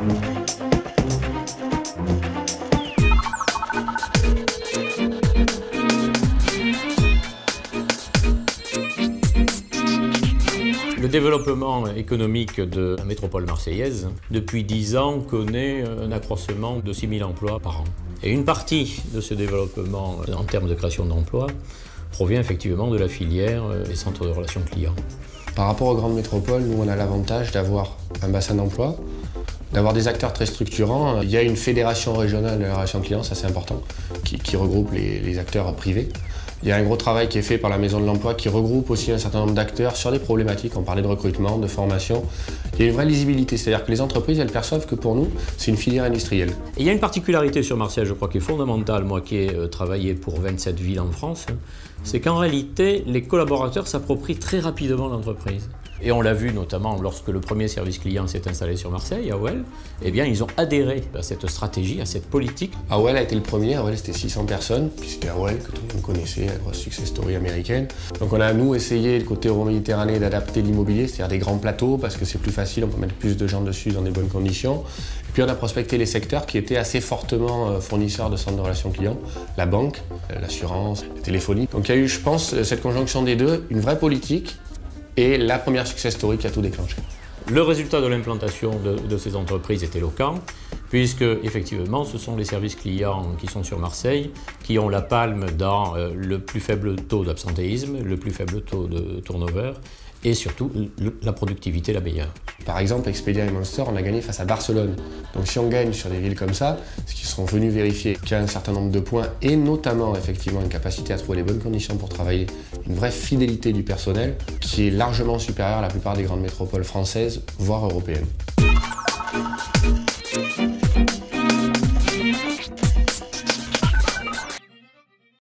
Le développement économique de la métropole marseillaise, depuis 10 ans, connaît un accroissement de 6 000 emplois par an. Et une partie de ce développement, en termes de création d'emplois, provient effectivement de la filière des centres de relations clients. Par rapport aux grandes métropoles, nous on a l'avantage d'avoir un bassin d'emploi, d'avoir des acteurs très structurants. Il y a une fédération régionale de la relation client, ça c'est important, qui regroupe les acteurs privés. Il y a un gros travail qui est fait par la Maison de l'Emploi qui regroupe aussi un certain nombre d'acteurs sur des problématiques. On parlait de recrutement, de formation. Il y a une vraie lisibilité, c'est-à-dire que les entreprises, elles perçoivent que pour nous, c'est une filière industrielle. Et il y a une particularité sur Marseille, je crois, qui est fondamentale, moi qui ai travaillé pour 27 villes en France, c'est qu'en réalité, les collaborateurs s'approprient très rapidement l'entreprise. Et on l'a vu notamment lorsque le premier service client s'est installé sur Marseille, AOL, eh bien ils ont adhéré à cette stratégie, à cette politique. AOL a été le premier, AOL c'était 600 personnes, puis c'était AOL que tout le monde connaissait, la grosse success story américaine. Donc on a nous essayé, le côté Euro-Méditerranée, d'adapter l'immobilier, c'est-à-dire des grands plateaux, parce que c'est plus facile, on peut mettre plus de gens dessus dans des bonnes conditions. Et puis on a prospecté les secteurs qui étaient assez fortement fournisseurs de centres de relations clients, la banque, l'assurance, la téléphonie. Donc il y a eu, je pense, cette conjonction des deux, une vraie politique, et la première success story qui a tout déclenché. Le résultat de l'implantation de ces entreprises est éloquent, puisque effectivement ce sont les services clients qui sont sur Marseille qui ont la palme dans le plus faible taux d'absentéisme, le plus faible taux de turnover et surtout la productivité la meilleure. Par exemple, Expedia et Monster, on a gagné face à Barcelone. Donc si on gagne sur des villes comme ça, c'est qu'ils seront venus vérifier qu'il y a un certain nombre de points et notamment effectivement une capacité à trouver les bonnes conditions pour travailler, une vraie fidélité du personnel qui est largement supérieure à la plupart des grandes métropoles françaises, voire européennes.